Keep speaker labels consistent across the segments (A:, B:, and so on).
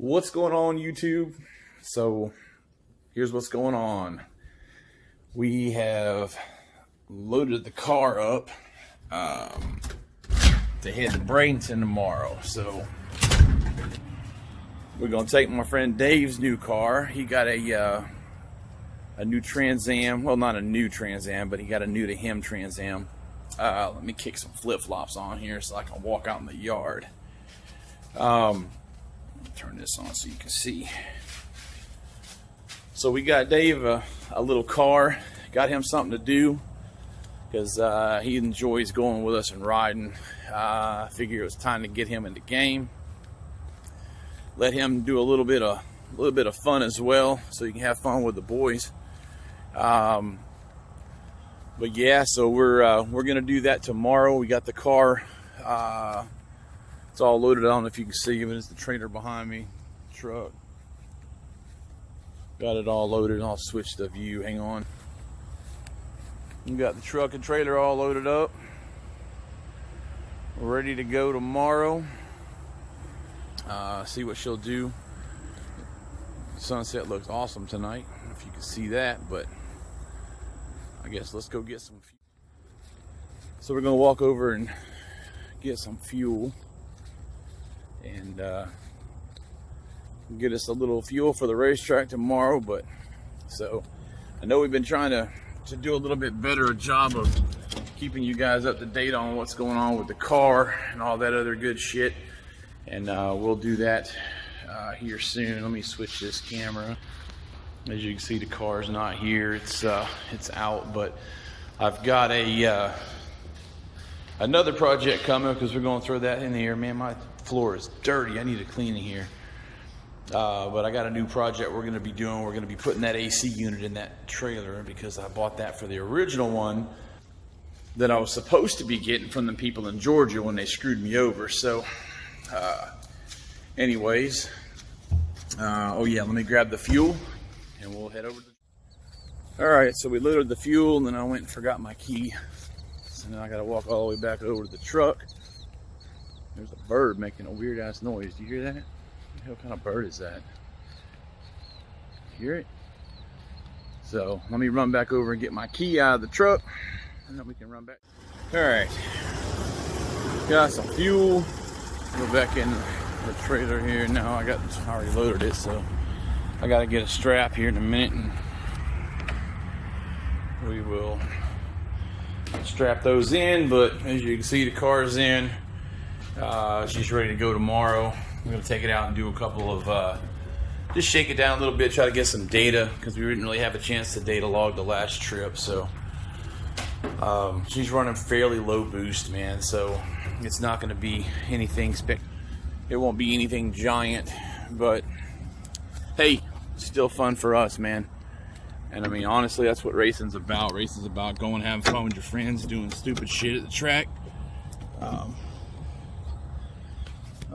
A: What's going on, YouTube? So here's what's going on. We have loaded the car up to head to Bradenton tomorrow. So we're gonna take my friend Dave's new car. He got a new Trans Am. Well, not a new Trans Am, but he got a new to him Trans Am. Let me kick some flip-flops on here so I can walk out in the yard. Turn this on so you can see. So we got Dave a little car. Got him something to do because he enjoys going with us and riding. I figured it was time to get him in the game. Let him do a little bit of fun as well, so you can have fun with the boys. But yeah, so we're gonna do that tomorrow. We got the car. It's all loaded. I don't know if you can see, but it's the trailer behind me. Truck. Got it all loaded. I'll switch the view. Hang on. We got the truck and trailer all loaded up. We're ready to go tomorrow. See what she'll do. Sunset looks awesome tonight. I don't know if you can see that, but I guess let's go get some fuel. So we're gonna walk over and get some fuel and get us a little fuel for the racetrack tomorrow. But so I know we've been trying to do a little bit better a job of keeping you guys up to date on what's going on with the car and all that other good shit, and we'll do that here soon. Let me switch this camera. As you can see, the car's not here, it's out, but I've got another project coming because we're going to throw that in here. Man, my floor is dirty. I need to clean it here. But I got a new project we're going to be doing. We're going to be putting that AC unit in that trailer because I bought that for the original one that I was supposed to be getting from the people in Georgia when they screwed me over. So, anyways, oh yeah, let me grab the fuel and we'll head over to... Alright, so we loaded the fuel and then I went and forgot my key. So now I gotta walk all the way back over to the truck. There's a bird making a weird ass noise. Do you hear that? What the hell kind of bird is that? Hear it? So let me run back over and get my key out of the truck and then we can run back. Alright. Got some fuel. Go back in the trailer here. Now I already loaded it, so I gotta get a strap here in a minute and we will strap those in. But as you can see, the car's in. She's ready to go tomorrow. I'm gonna take it out and do a couple of just shake it down a little bit, try to get some data because we didn't really have a chance to data log the last trip. So she's running fairly low boost, man, so it's not going to be anything it won't be anything giant, but hey, still fun for us, man. And I mean, honestly, that's what racing's about. Racing's about going having fun with your friends, doing stupid shit at the track. I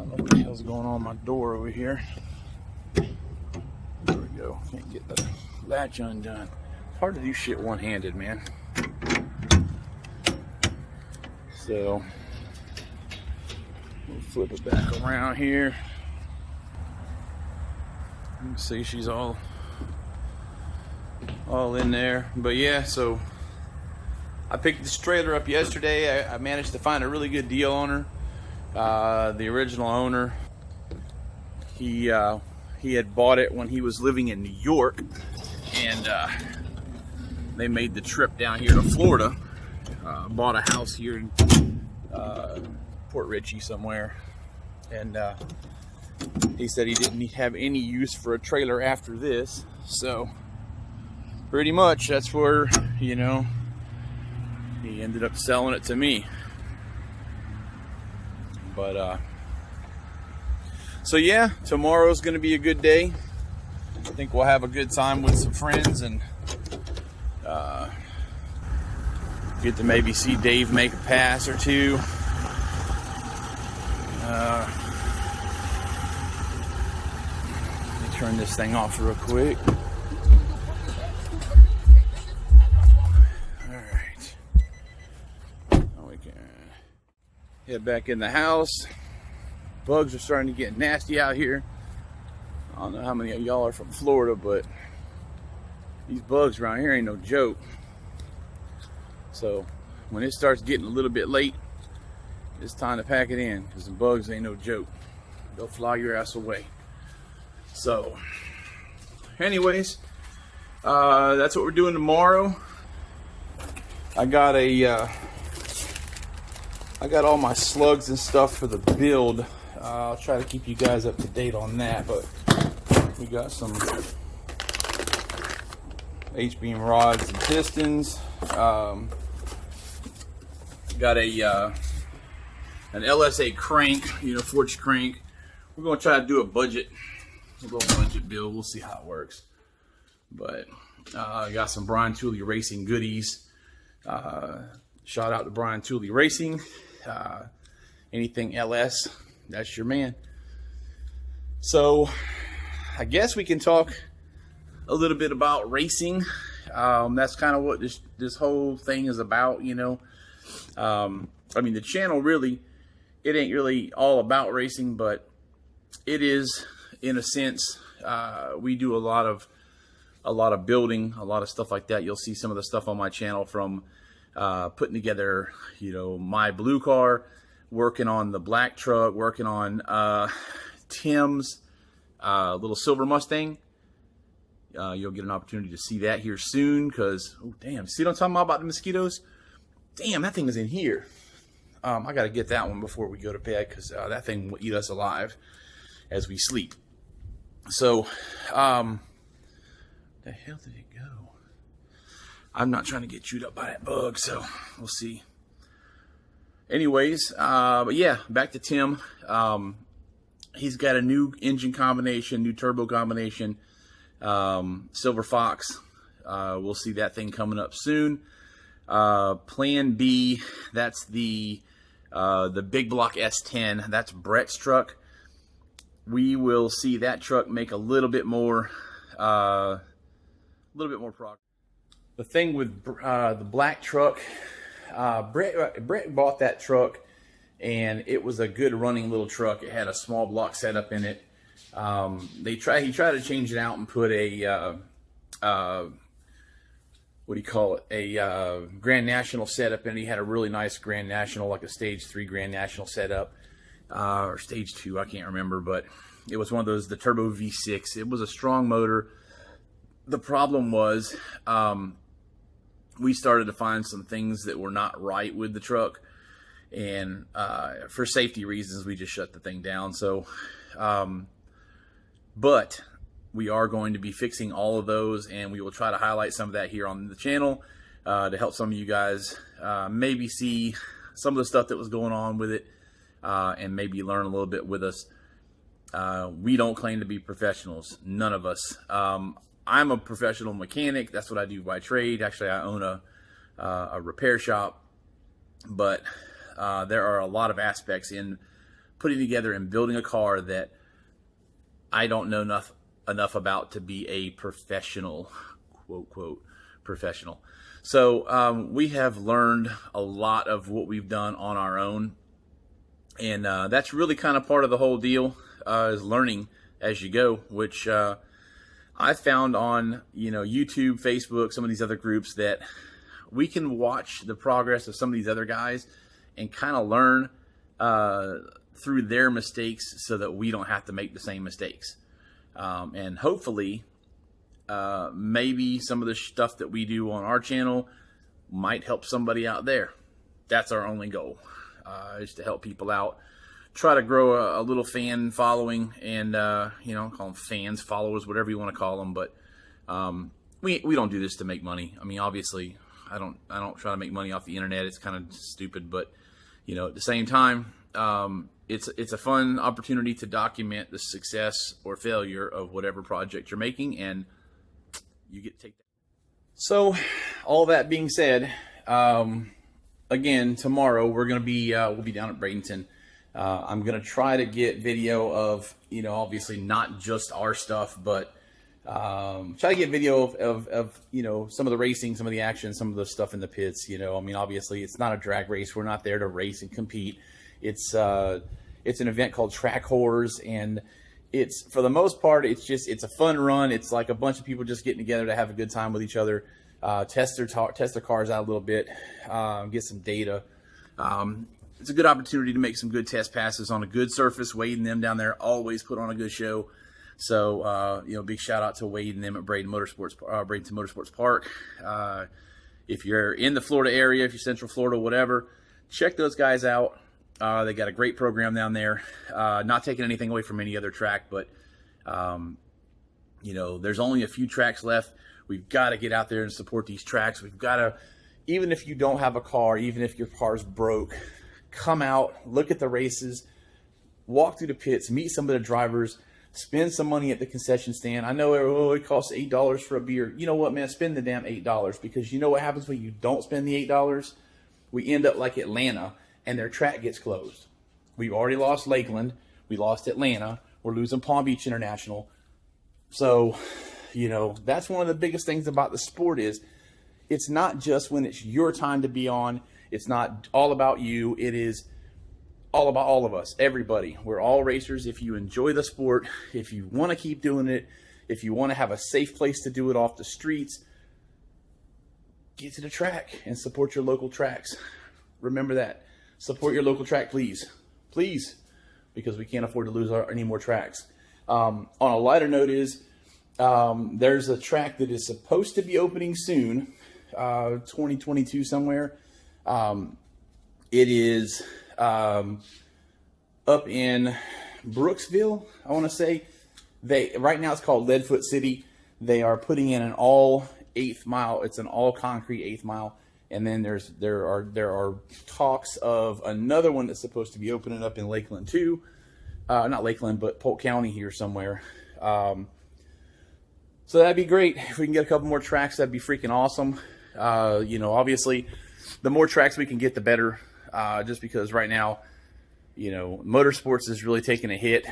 A: don't know what the hell's going on my door over here. There we go. Can't get the latch undone. It's hard to do shit one-handed, man. So we'll flip it back around here. You can see she's all in there. But yeah, so I picked this trailer up yesterday. I managed to find a really good deal on her. The original owner, he had bought it when he was living in New York, and they made the trip down here to Florida. Bought a house here in Port Richey somewhere, and he said he didn't have any use for a trailer after this, so pretty much that's where, you know, he ended up selling it to me. But so yeah, tomorrow's gonna be a good day. I think we'll have a good time with some friends and get to maybe see Dave make a pass or two. Let me turn this thing off real quick. Alright. Now we can head back in the house. Bugs are starting to get nasty out here. I don't know how many of y'all are from Florida, but these bugs around here ain't no joke. So when it starts getting a little bit late, it's time to pack it in, because the bugs ain't no joke. They'll fly your ass away. So anyways, that's what we're doing tomorrow. I got all my slugs and stuff for the build. I'll try to keep you guys up to date on that, but we got some H-beam rods and pistons. Got an LSA crank, Forge crank. We're gonna try to do a little budget build. We'll see how it works. But I got some Brian Tooley Racing goodies. Shout out to Brian Tooley Racing. Anything LS, that's your man. So I guess we can talk a little bit about racing. That's kind of what this whole thing is about, I mean, the channel really, it ain't really all about racing, but it is in a sense. We do a lot of building, a lot of stuff like that. You'll see some of the stuff on my channel, from putting together, my blue car, working on the black truck, working on Tim's little silver Mustang. You'll get an opportunity to see that here soon, because, oh damn, see what I'm talking about the mosquitoes? Damn, that thing is in here. I got to get that one before we go to bed, because that thing will eat us alive as we sleep. So, the hell did it go? I'm not trying to get chewed up by that bug, so we'll see. Anyways, but yeah, back to Tim. He's got a new engine combination, new turbo combination, Silver Fox. We'll see that thing coming up soon. Plan B, that's the big block S10. That's Brett's truck. We will see that truck make a little bit more progress. The thing with the black truck, Brett bought that truck, and it was a good running little truck. It had a small block setup in it. He tried to change it out and put a what do you call it? A Grand National setup, and he had a really nice Grand National, like a Stage 3 Grand National setup, or Stage 2, I can't remember, but it was one of those, the Turbo V6. It was a strong motor. The problem was, we started to find some things that were not right with the truck, and for safety reasons, we just shut the thing down. So, but we are going to be fixing all of those, and we will try to highlight some of that here on the channel to help some of you guys maybe see some of the stuff that was going on with it, and maybe learn a little bit with us. We don't claim to be professionals, none of us. I'm a professional mechanic. That's what I do by trade. Actually, I own a repair shop, but there are a lot of aspects in putting together and building a car that I don't know enough about to be a professional, quote professional. So we have learned a lot of what we've done on our own, and that's really kind of part of the whole deal, is learning as you go, which I found on YouTube, Facebook, some of these other groups, that we can watch the progress of some of these other guys and kind of learn through their mistakes, so that we don't have to make the same mistakes. And hopefully, maybe some of the stuff that we do on our channel might help somebody out there. That's our only goal, is to help people out, try to grow a little fan following, and call them fans, followers, whatever you want to call them. But we don't do this to make money. I mean, obviously, I don't try to make money off the internet. It's kind of stupid, but at the same time, it's a fun opportunity to document the success or failure of whatever project you're making, and you get to take that. So, all that being said, again, tomorrow we're gonna be we'll be down at Bradenton. I'm gonna try to get video of obviously not just our stuff, but try to get video of some of the racing, some of the action, some of the stuff in the pits. I mean, obviously it's not a drag race. We're not there to race and compete. It's an event called Track Horrors, and it's, for the most part, it's a fun run. It's like a bunch of people just getting together to have a good time with each other, test their cars out a little bit, get some data. It's a good opportunity to make some good test passes on a good surface. Wade and them down there always put on a good show. So, big shout out to Wade and them at Bradenton Motorsports Park. If you're in the Florida area, if you're Central Florida, whatever, check those guys out. They got a great program down there. Not taking anything away from any other track, but, there's only a few tracks left. We've got to get out there and support these tracks. We've got to, even if you don't have a car, even if your car's broke, come out, look at the races, walk through the pits, meet some of the drivers, spend some money at the concession stand. I know it costs $8 for a beer. You know what, man? Spend the damn $8, because you know what happens when you don't spend the $8? We end up like Atlanta, and their track gets closed. We've already lost Lakeland. We lost Atlanta. We're losing Palm Beach International. So, that's one of the biggest things about the sport is it's not just when it's your time to be on. It's not all about you. It is all about all of us, everybody. We're all racers. If you enjoy the sport, if you want to keep doing it, if you want to have a safe place to do it off the streets, get to the track and support your local tracks. Remember that. Support your local track, please. Please, because we can't afford to lose any more tracks. On a lighter note is, there's a track that is supposed to be opening soon, 2022 somewhere. It is up in Brooksville, I want to say. Right now it's called Leadfoot City. They are putting in an all 8th mile. It's an all concrete 8th mile. And then there are talks of another one that's supposed to be opening up in Lakeland too. Not Lakeland, but Polk County here somewhere. So that'd be great. If we can get a couple more tracks, that'd be freaking awesome. Obviously, the more tracks we can get, the better. Just because right now, motorsports is really taking a hit.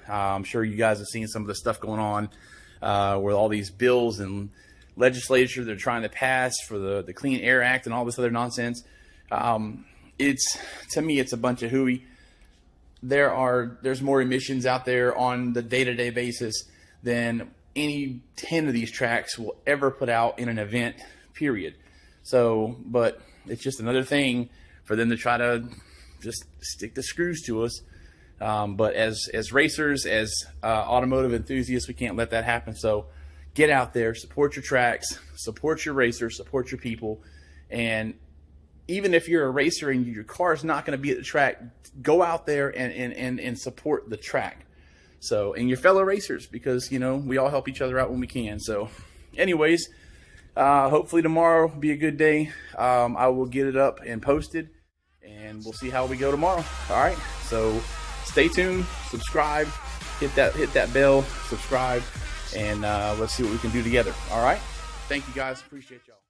A: I'm sure you guys have seen some of the stuff going on with all these bills and legislature they're trying to pass for the Clean Air Act and all this other nonsense. To me, it's a bunch of hooey. There's more emissions out there on the day-to-day basis than any 10 of these tracks will ever put out in an event, period. So, but it's just another thing for them to try to just stick the screws to us. But as racers, as automotive enthusiasts, we can't let that happen. So get out there, support your tracks, support your racers, support your people. And even if you're a racer and your car is not going to be at the track, go out there and support the track. So, and your fellow racers, because, we all help each other out when we can. So anyways, hopefully tomorrow will be a good day. I will get it up and posted, and we'll see how we go tomorrow. All right. So stay tuned, subscribe, hit that bell, subscribe, and let's see what we can do together. All right. Thank you guys. Appreciate y'all.